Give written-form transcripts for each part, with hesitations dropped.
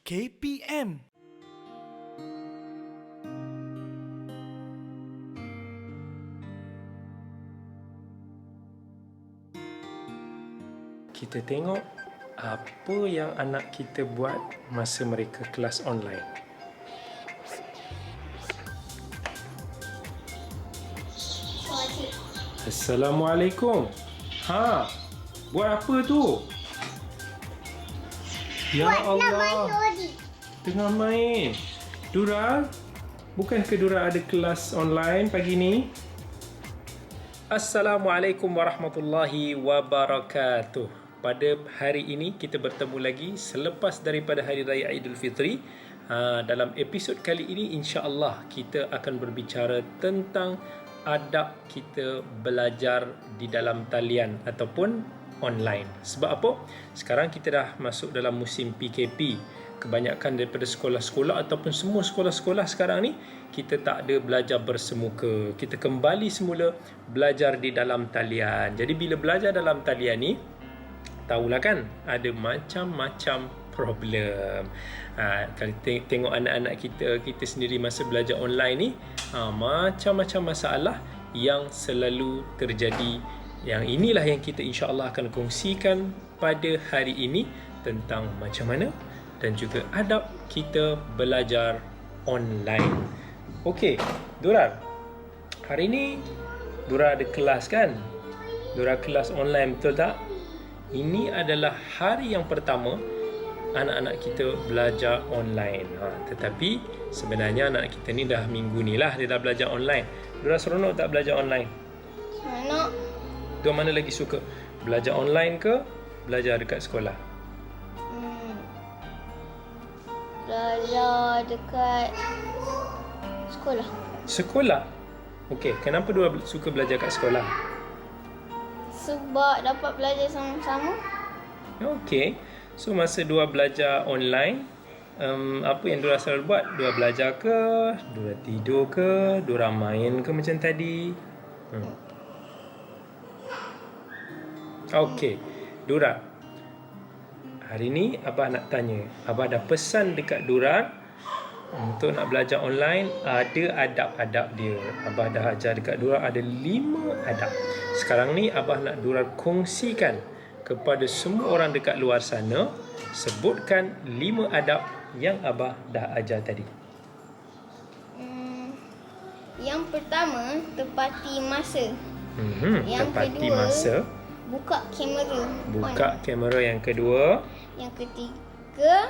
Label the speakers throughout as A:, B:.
A: KPM.
B: Kita tengok apa yang anak kita buat masa mereka kelas online. Assalamualaikum. Buat apa tu? Ya Allah. Tengah main. Dura, bukankah Dura ada kelas online pagi ni? Assalamualaikum warahmatullahi wabarakatuh. Pada hari ini kita bertemu lagi selepas daripada Hari Raya Aidilfitri. Dalam episod kali ini insya-Allah kita akan berbicara tentang adab kita belajar di dalam talian ataupun online. Sebab apa? Sekarang kita dah masuk dalam musim PKP. Kebanyakan daripada sekolah-sekolah ataupun semua sekolah-sekolah sekarang ni kita tak ada belajar bersemuka. Kita kembali semula belajar di dalam talian. Jadi bila belajar dalam talian ni, tahulah kan ada macam-macam problem. Kalau tengok anak-anak kita sendiri masa belajar online ni, macam-macam masalah yang selalu terjadi. Yang inilah yang kita insya-Allah akan kongsikan pada hari ini tentang macam mana dan juga adab kita belajar online. Okey, Dura. Hari ni Dura ada kelas kan? Dura kelas online, betul tak? Ini adalah hari yang pertama anak-anak kita belajar online. Tetapi sebenarnya anak kita ni dah minggu ni lah dia dah belajar online. Dura seronok tak belajar online?
C: Seronok.
B: Dua mana lagi suka? Belajar online ke belajar dekat sekolah?
C: Belajar dekat sekolah.
B: Sekolah? Okey, kenapa Dura suka belajar kat sekolah?
C: Sebab dapat belajar sama-sama.
B: Okey. So masa Dura belajar online, apa yang Dura selalu buat? Dura belajar ke? Dura tidur ke? Dura main ke macam tadi? Okey. Dura, hari ni Abah nak tanya. Abah dah pesan dekat Dura untuk nak belajar online, ada adab-adab dia. Abah dah ajar dekat Dura ada 5 adab. Sekarang ni Abah nak Dura kongsikan kepada semua orang dekat luar sana. Sebutkan 5 adab yang Abah dah ajar tadi.
C: Yang pertama, tepati masa. Yang
B: Tepati
C: kedua,
B: masa.
C: buka kamera.
B: Buka kamera. Yang kedua,
C: Yang ketiga,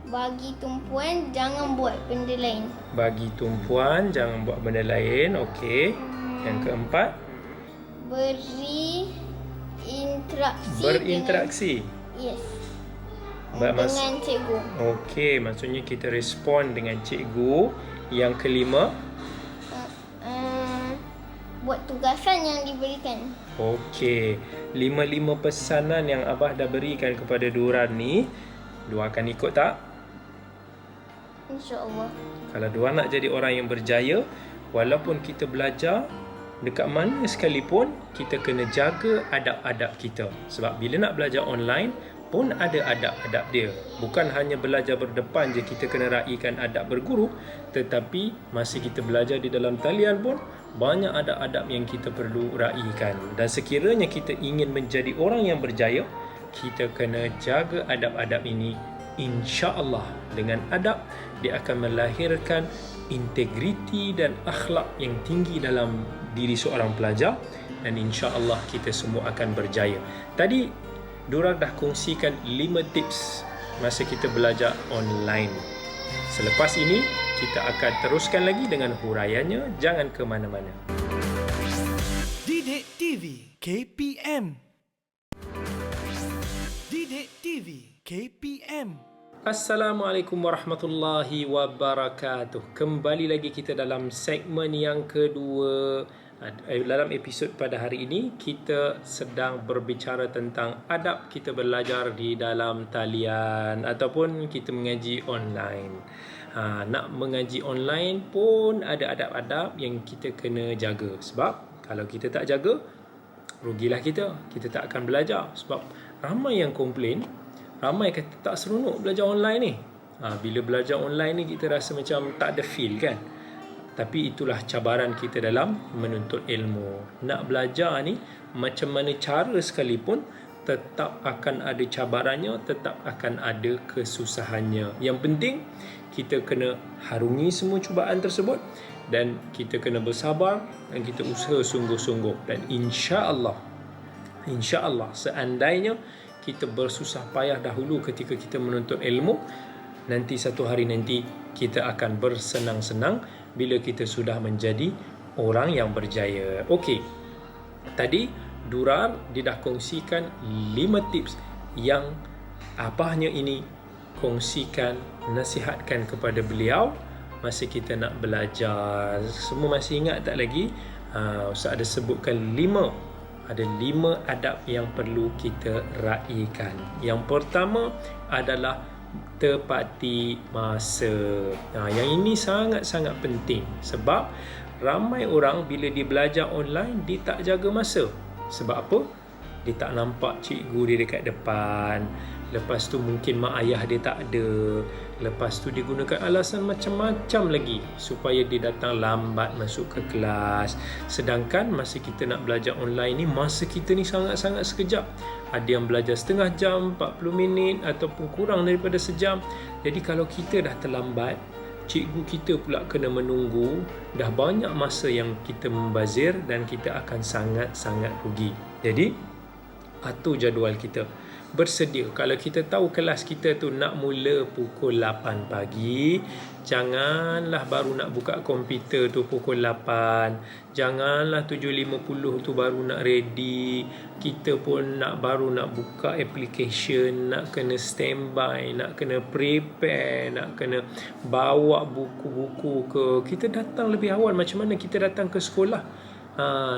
C: bagi tumpuan jangan buat benda lain.
B: bagi tumpuan jangan buat benda lain. Okey. Yang keempat, berinteraksi.
C: Yes.
B: Dengan
C: cikgu.
B: Okey, maksudnya kita respon dengan cikgu. Yang kelima,
C: Buat tugasan yang diberikan.
B: okey, 5 pesanan yang Abah dah berikan kepada Duran ni, Dua akan ikut tak?
C: InsyaAllah.
B: Kalau Dua nak jadi orang yang berjaya, walaupun kita belajar dekat mana sekalipun, kita kena jaga adab-adab kita. Sebab bila nak belajar online pun ada adab-adab dia. Bukan hanya belajar berdepan je kita kena raikan adab berguru, tetapi masa kita belajar di dalam talian pun banyak adab-adab yang kita perlu raikan. Dan sekiranya kita ingin menjadi orang yang berjaya, kita kena jaga adab-adab ini. InsyaAllah dengan adab dia akan melahirkan integriti dan akhlak yang tinggi dalam diri seorang pelajar, dan insya-Allah kita semua akan berjaya. Tadi Dura dah kongsikan 5 tips masa kita belajar online. Selepas ini kita akan teruskan lagi dengan huraiannya. Jangan ke mana-mana.
A: Didik TV KPM. Didik TV KPM.
B: Assalamualaikum warahmatullahi wabarakatuh. Kembali lagi kita dalam segmen yang kedua. Dalam episod pada hari ini kita sedang berbicara tentang adab kita belajar di dalam talian ataupun kita mengaji online. Nak mengaji online pun ada adab-adab yang kita kena jaga. Sebab kalau kita tak jaga, rugilah kita. Kita tak akan belajar. Sebab ramai yang komplain, ramai kata tak seronok belajar online ni. Bila belajar online ni kita rasa macam tak ada feel kan. Tapi itulah cabaran kita dalam menuntut ilmu. Nak belajar ni macam mana cara sekalipun tetap akan ada cabarannya, tetap akan ada kesusahannya. Yang penting kita kena harungi semua cubaan tersebut dan kita kena bersabar dan kita usaha sungguh-sungguh. Dan insya-Allah seandainya kita bersusah payah dahulu ketika kita menuntut ilmu, nanti satu hari nanti kita akan bersenang-senang bila kita sudah menjadi orang yang berjaya. Okey. Tadi Durar dia dah kongsikan 5 tips yang abahnya ini kongsikan, nasihatkan kepada beliau masa kita nak belajar. Semua masih ingat tak lagi? Ustaz ada sebutkan 5 adab yang perlu kita raikan. Yang pertama adalah tepati masa. Yang ini sangat-sangat penting sebab ramai orang bila dia belajar online dia tak jaga masa. Sebab apa? Dia tak nampak cikgu dia dekat depan. Lepas tu mungkin mak ayah dia tak ada. Lepas tu dia gunakan alasan macam-macam lagi supaya dia datang lambat masuk ke kelas. Sedangkan masa kita nak belajar online ni, masa kita ni sangat-sangat sekejap. Ada yang belajar setengah jam, 40 minit ataupun kurang daripada sejam. Jadi kalau kita dah terlambat, cikgu kita pula kena menunggu. Dah banyak masa yang kita membazir dan kita akan sangat-sangat rugi. Jadi atur jadual kita. Bersedia. Kalau kita tahu kelas kita tu nak mula pukul 8 pagi, janganlah baru nak buka komputer tu pukul 8. Janganlah 7.50 tu baru nak ready. Kita pun baru nak buka application, nak kena standby, nak kena prepare, nak kena bawa buku-buku ke. Kita datang lebih awal macam mana kita datang ke sekolah.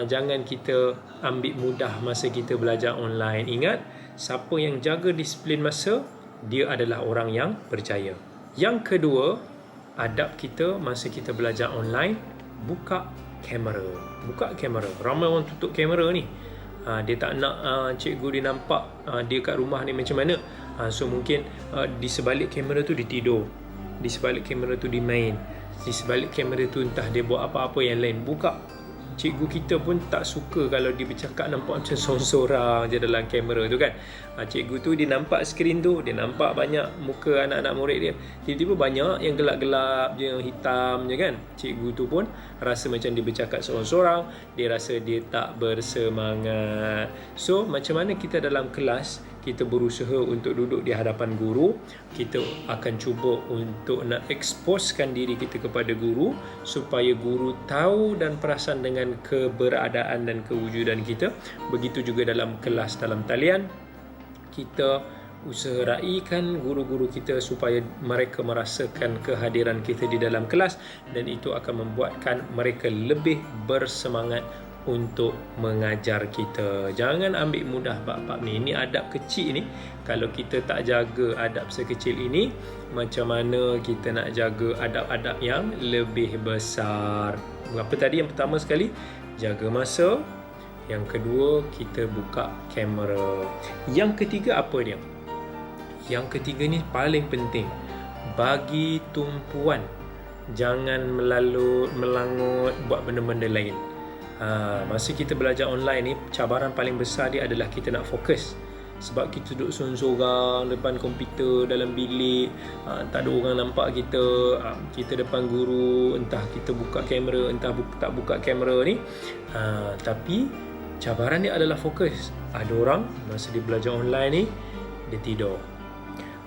B: Jangan kita ambil mudah masa kita belajar online. Ingat, siapa yang jaga disiplin masa, dia adalah orang yang berjaya. Yang kedua, adab kita masa kita belajar online, buka kamera. Buka kamera. Ramai orang tutup kamera ni. Dia tak nak cikgu dia nampak dia kat rumah ni macam mana. So mungkin di sebalik kamera tu dia tidur. Di sebalik kamera tu dia main. Di sebalik kamera tu entah dia buat apa-apa yang lain. Buka. Cikgu kita pun tak suka kalau dia bercakap nampak macam sorang-sorang je dalam kamera tu kan. Cikgu tu dia nampak skrin tu, dia nampak banyak muka anak-anak murid dia. Tiba-tiba banyak yang gelap-gelap je, yang hitam je kan. Cikgu tu pun rasa macam dia bercakap sorang-sorang, dia rasa dia tak bersemangat. So macam mana kita dalam kelas, kita berusaha untuk duduk di hadapan guru, kita akan cuba untuk nak exposekan diri kita kepada guru supaya guru tahu dan perasan dengan keberadaan dan kewujudan kita. Begitu juga dalam kelas, dalam talian, kita usaha raikan guru-guru kita supaya mereka merasakan kehadiran kita di dalam kelas, dan itu akan membuatkan mereka lebih bersemangat untuk mengajar kita. Jangan ambil mudah bab-bab ni. Ini adab kecil ni. Kalau kita tak jaga adab sekecil ini, macam mana kita nak jaga adab-adab yang lebih besar? Apa tadi? Yang pertama sekali, jaga masa. Yang kedua, kita buka kamera. Yang ketiga apa dia? Yang ketiga ni paling penting. Bagi tumpuan. Jangan melangut buat benda-benda lain. Masa kita belajar online ni, cabaran paling besar dia adalah kita nak fokus. Sebab kita duduk sorang-sorang depan komputer dalam bilik, tak ada orang nampak kita. Kita depan guru, entah kita buka kamera, entah tak buka kamera ni. Tapi cabaran dia adalah fokus. Ada orang masa dia belajar online ni, dia tidur.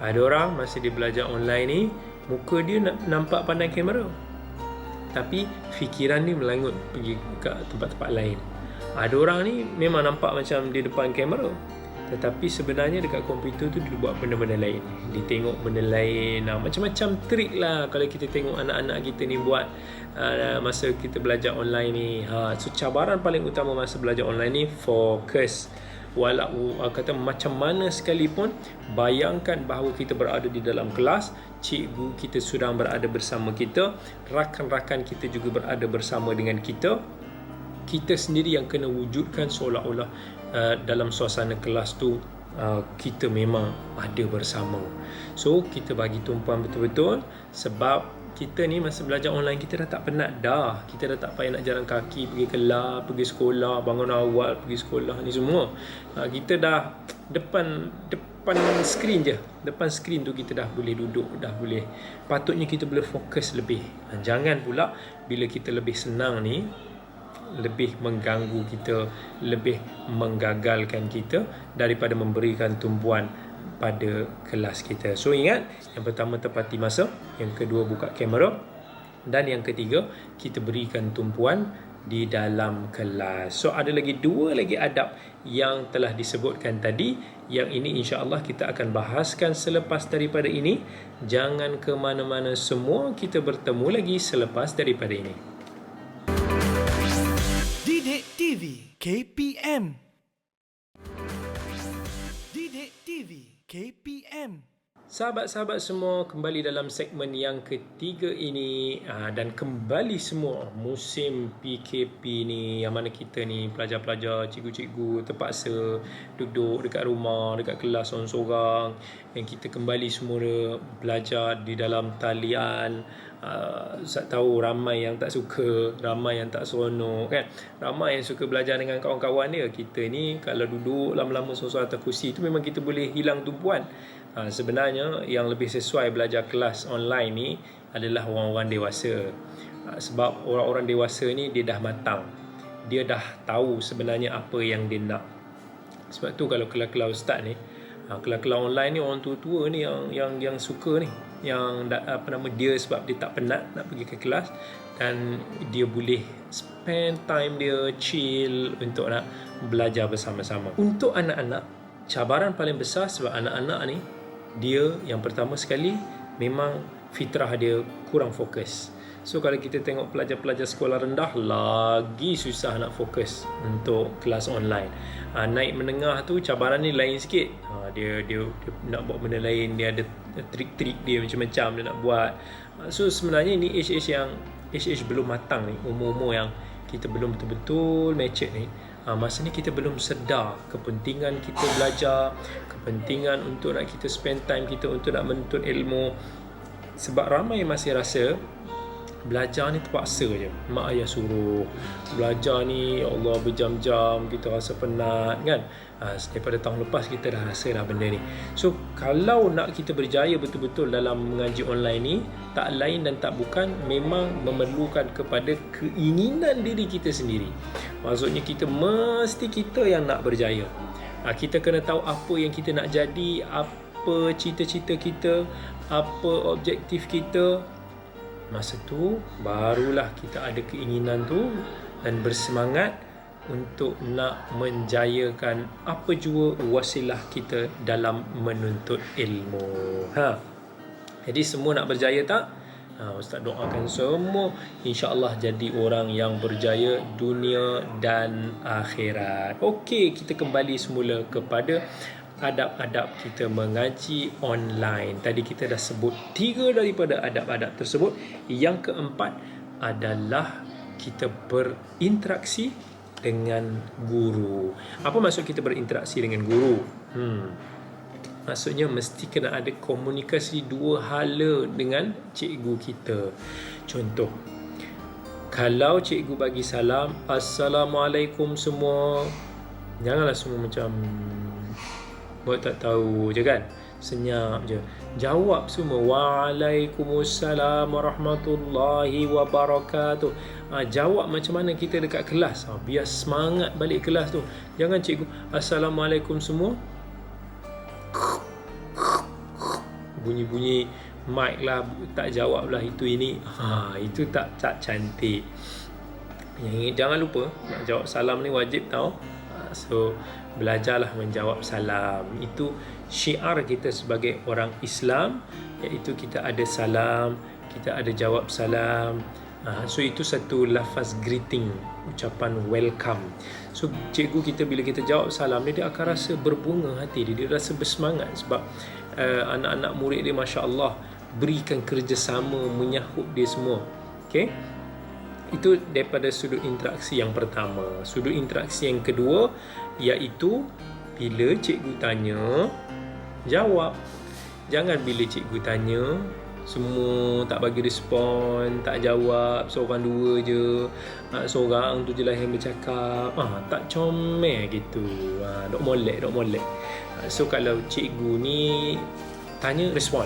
B: Ada orang masa dia belajar online ni, muka dia nampak pandang kamera, tapi fikiran ni melangut pergi ke tempat-tempat lain. Ada orang ni memang nampak macam di depan kamera, tetapi sebenarnya dekat komputer tu dia buat benda-benda lain. Dia tengok benda lain. Macam-macam trik lah kalau kita tengok anak-anak kita ni buat masa kita belajar online ni. So cabaran paling utama masa belajar online ni, fokus. Walau kata macam mana sekalipun, bayangkan bahawa kita berada di dalam kelas, cikgu kita sedang berada bersama kita, rakan-rakan kita juga berada bersama dengan kita. Kita sendiri yang kena wujudkan seolah-olah dalam suasana kelas tu kita memang ada bersama. So kita bagi tumpuan betul-betul, sebab kita ni masa belajar online kita dah tak penat dah. Kita dah tak payah nak jalan kaki pergi kelas, pergi sekolah, bangun awal pergi sekolah ni semua. Kita dah depan skrin je. Depan skrin tu kita dah boleh duduk, dah boleh. Patutnya kita boleh fokus lebih. Jangan pula bila kita lebih senang ni lebih mengganggu kita, lebih menggagalkan kita daripada memberikan tumpuan pada kelas kita. So ingat, yang pertama tepati masa, yang kedua buka kamera, dan yang ketiga kita berikan tumpuan di dalam kelas. So ada lagi 2 lagi adab yang telah disebutkan tadi, yang ini insya-Allah kita akan bahaskan selepas daripada ini. Jangan ke mana-mana semua, kita bertemu lagi selepas daripada ini.
A: Didik TV KPM. Didik TV KPM.
B: Sahabat-sahabat semua, kembali dalam segmen yang ketiga ini, dan kembali semua musim PKP ni, yang mana kita ni pelajar-pelajar, cikgu-cikgu terpaksa duduk dekat rumah, dekat kelas sorang-sorang, dan kita kembali semua belajar di dalam talian. Saya tahu ramai yang tak suka, ramai yang tak seronok kan. Ramai yang suka belajar dengan kawan-kawan dia. Kita ni kalau duduk lama-lama sorang-sorang atas kursi tu memang kita boleh hilang tumpuan. Sebenarnya yang lebih sesuai belajar kelas online ni adalah orang-orang dewasa. Sebab orang-orang dewasa ni dia dah matang. Dia dah tahu sebenarnya apa yang dia nak. Sebab tu kalau kelas-kelas ustaz ni, kelas-kelas online ni orang tua-tua ni yang suka ni, yang dia sebab dia tak penat nak pergi ke kelas, dan dia boleh spend time dia chill untuk nak belajar bersama-sama. Untuk anak-anak, cabaran paling besar sebab anak-anak ni, dia yang pertama sekali memang fitrah dia kurang fokus. So kalau kita tengok pelajar-pelajar sekolah rendah, lagi susah nak fokus untuk kelas online. Naik menengah tu cabaran ni lain sikit. Dia nak buat benda lain, dia ada trik-trik dia macam-macam dia nak buat. So sebenarnya ini age belum matang ni, umur-umur yang kita belum betul-betul mature ni. Masa ni kita belum sedar kepentingan kita belajar, kepentingan untuk nak kita spend time kita untuk nak menuntut ilmu. Sebab ramai masih rasa belajar ni terpaksa je, mak ayah suruh belajar ni, ya Allah berjam-jam, kita rasa penat kan. Daripada tahun lepas kita dah rasa dah benda ni. So kalau nak kita berjaya betul-betul dalam mengaji online ni, tak lain dan tak bukan memang memerlukan kepada keinginan diri kita sendiri. Maksudnya kita yang nak berjaya. Kita kena tahu apa yang kita nak jadi, apa cita-cita kita, apa objektif kita. Masa tu barulah kita ada keinginan tu dan bersemangat untuk nak menjayakan apa jua wasilah kita dalam menuntut ilmu. Jadi semua nak berjaya tak? Ustaz doakan semua insya-Allah jadi orang yang berjaya dunia dan akhirat. Okey, kita kembali semula kepada adab-adab kita mengaji online. Tadi kita dah sebut 3 daripada adab-adab tersebut. Yang keempat adalah kita berinteraksi dengan guru. Apa maksud kita berinteraksi dengan guru? Maksudnya mesti kena ada komunikasi 2 hala dengan cikgu kita. Contoh, kalau cikgu bagi salam, Assalamualaikum semua, janganlah semua macam buat tak tahu je kan. Senyap je. Jawab semua, Waalaikumsalam warahmatullahi wabarakatuh. Jawab macam mana kita dekat kelas. Biar semangat balik kelas tu. Jangan cikgu, Assalamualaikum semua, bunyi-bunyi mic lah, tak jawab lah itu ini. Itu tak cantik. Jangan lupa nak jawab salam ni wajib tau. So belajarlah menjawab salam. Itu syiar kita sebagai orang Islam, iaitu kita ada salam, kita ada jawab salam. So itu satu lafaz greeting, ucapan welcome. So cikgu kita bila kita jawab salam dia akan rasa berbunga hati dia rasa bersemangat sebab anak-anak murid dia masya-Allah berikan kerjasama menyahut dia semua. Okey. Itu daripada sudut interaksi yang pertama. Sudut interaksi yang kedua iaitu bila cikgu tanya, jawab. Jangan bila cikgu tanya, semua tak bagi respon, tak jawab, seorang dua je, seorang tu je lah yang bercakap. Tak comel gitu. Dok molek. So kalau cikgu ni tanya, respon.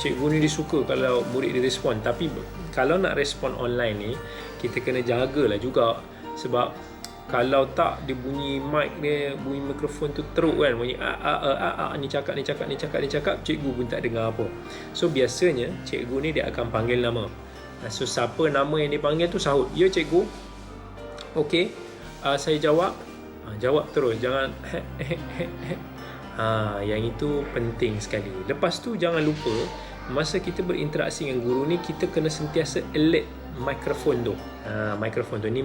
B: Cikgu ni dia suka kalau murid dia respon. Tapi kalau nak respon online ni, kita kena jagalah juga. Sebab kalau tak, dia bunyi mic dia, bunyi mikrofon tu teruk kan, bunyi ni cakap, cikgu pun tak dengar apa. So biasanya cikgu ni dia akan panggil nama. So siapa nama yang dipanggil tu sahut, ya cikgu, okey, saya jawab. Jawab terus, jangan yang itu penting sekali. Lepas tu jangan lupa, masa kita berinteraksi dengan guru ni, kita kena sentiasa alert mikrofon tu. Mikrofon tu ni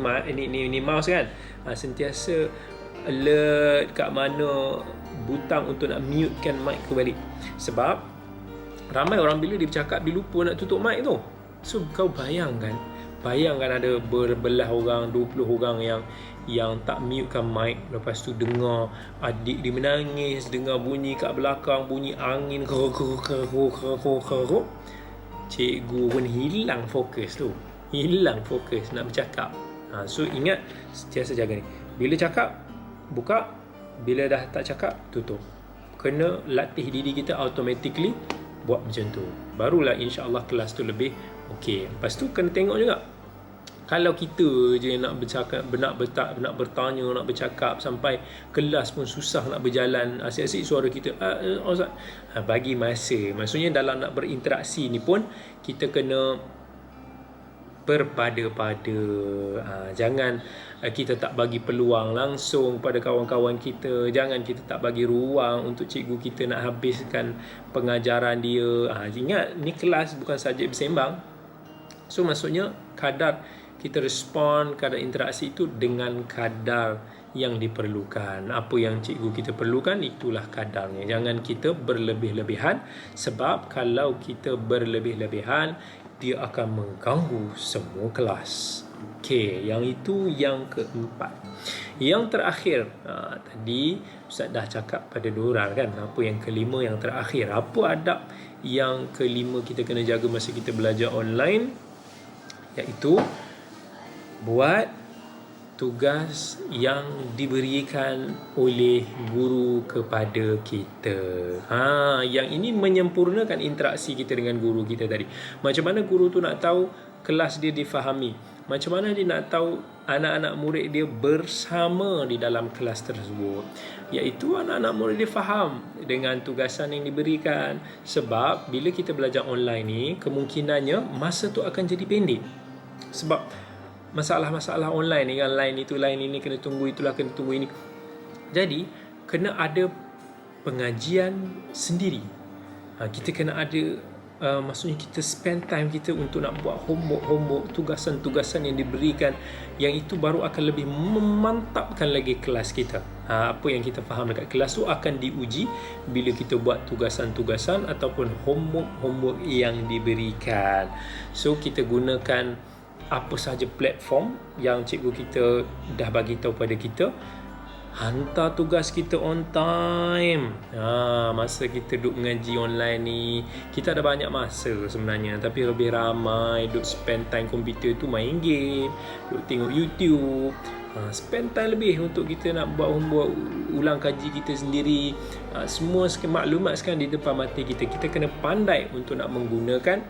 B: mouse kan. Sentiasa alert kat mana butang untuk nak mutekan mic tu balik. Sebab ramai orang bila dia bercakap, dia lupa nak tutup mic tu. So kau bayangkan ada berbelah orang, 20 orang yang tak mutekan mic. Lepas tu dengar adik dia menangis, dengar bunyi kat belakang, bunyi angin, cikgu pun hilang fokus nak bercakap. So ingat, sentiasa jaga ni. Bila cakap, buka. Bila dah tak cakap, tutup. Kena latih diri kita automatically buat macam tu. Barulah insya-Allah kelas tu lebih okey. Lepas tu kena tengok juga, kalau kita je nak bercakap, nak bertanya, nak bercakap, sampai kelas pun susah nak berjalan, asyik-asyik suara kita Ustaz, bagi masa. Maksudnya dalam nak berinteraksi ni pun kita kena berpada-pada. Jangan kita tak bagi peluang langsung pada kawan-kawan kita. Jangan kita tak bagi ruang untuk cikgu kita nak habiskan pengajaran dia. Ingat, ni kelas bukan saja bersembang. So maksudnya kadar kita respon, kadar interaksi itu dengan kadar yang diperlukan. Apa yang cikgu kita perlukan, itulah kadarnya. Jangan kita berlebih-lebihan. Sebab kalau kita berlebih-lebihan, dia akan mengganggu semua kelas. Okey, yang itu yang keempat. Yang terakhir, tadi Ustaz dah cakap pada Nurul kan, apa yang kelima, yang terakhir. Apa adab yang kelima kita kena jaga masa kita belajar online? Iaitu buat tugas yang diberikan oleh guru kepada kita. Yang ini menyempurnakan interaksi kita dengan guru kita tadi. Macam mana guru tu nak tahu kelas dia difahami? Macam mana dia nak tahu anak-anak murid dia bersama di dalam kelas tersebut? Iaitu anak-anak murid dia faham dengan tugasan yang diberikan. Sebab bila kita belajar online ni, kemungkinannya masa tu akan jadi pendek. Sebab masalah-masalah online ni kan, line ini kena tunggu, itulah kena tunggu ini. Jadi kena ada pengajian sendiri. Kita kena ada maksudnya kita spend time kita untuk nak buat homework, tugasan-tugasan yang diberikan, yang itu baru akan lebih memantapkan lagi kelas kita. Apa yang kita faham dekat kelas tu akan diuji bila kita buat tugasan-tugasan ataupun homework yang diberikan. So kita gunakan apa sahaja platform yang cikgu kita dah bagi tahu pada kita. Hantar tugas kita on time. Masa kita duduk mengaji online ni, kita ada banyak masa sebenarnya, tapi lebih ramai duduk spend time komputer tu main game, duduk tengok YouTube. Spend time lebih untuk kita nak buat homework, ulang kaji kita sendiri. Semua maklumat sekarang di depan mata kita. Kita kena pandai untuk nak menggunakan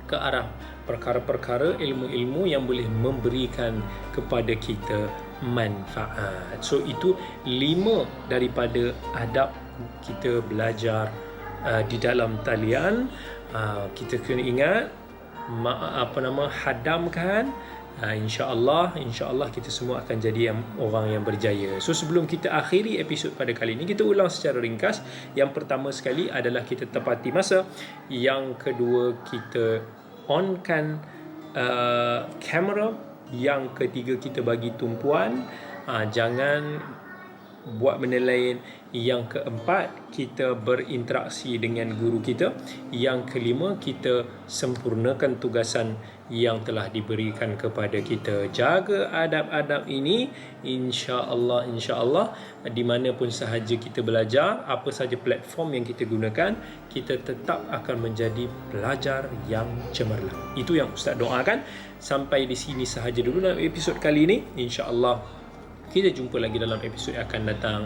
B: ke arah perkara-perkara, ilmu-ilmu yang boleh memberikan kepada kita manfaat. So itu 5 daripada adab kita belajar di dalam talian. Kita kena ingat hadamkan. InsyaAllah kita semua akan jadi orang yang berjaya. So sebelum kita akhiri episod pada kali ini, kita ulang secara ringkas. Yang pertama sekali adalah kita tepati masa. Yang kedua, kita onkan kamera. Yang ketiga, kita bagi tumpuan. Jangan buat benda lain. Yang keempat, kita berinteraksi dengan guru kita. Yang kelima, kita sempurnakan tugasan yang telah diberikan kepada kita. Jaga adab-adab ini, insya-Allah di mana pun sahaja kita belajar, apa sahaja platform yang kita gunakan, kita tetap akan menjadi pelajar yang cemerlang. Itu yang Ustaz doakan. Sampai di sini sahaja dulu dalam episod kali ini. Insya-Allah kita jumpa lagi dalam episod yang akan datang.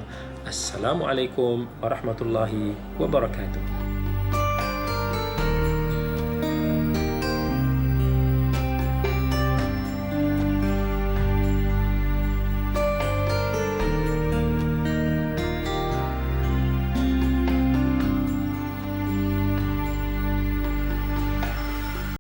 B: Assalamualaikum warahmatullahi wabarakatuh.